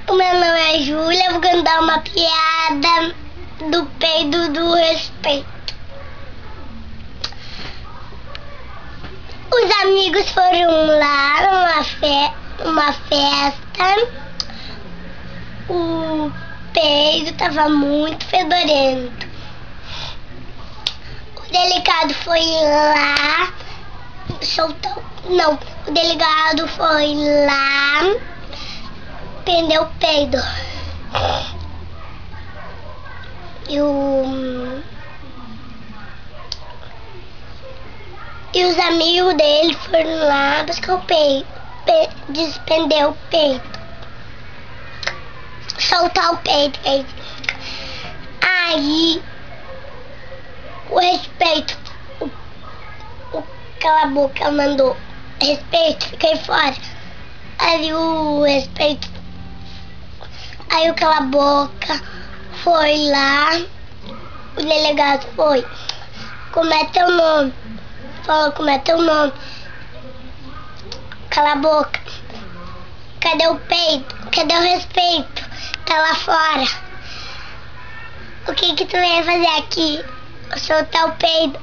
O meu nome é Júlia, vou contar uma piada do peido do respeito. Os amigos foram lá numa festa. O peido estava muito fedorento. O delegado foi lá soltou. Não, o delegado foi lá, prendeu o peido. E os amigos dele foram lá buscar o peido, desprender o peito, soltar o peito. Aí o respeito, o cala a boca mandou respeito, fiquei fora. Aí o respeito, aí o cala a boca foi lá, o delegado foi, como é teu nome? Falou, como é teu nome? Cala a boca. Cadê o peito? Cadê o respeito? Tá lá fora. O que tu veio fazer aqui? Soltar o peido.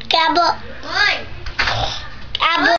Cala a boca.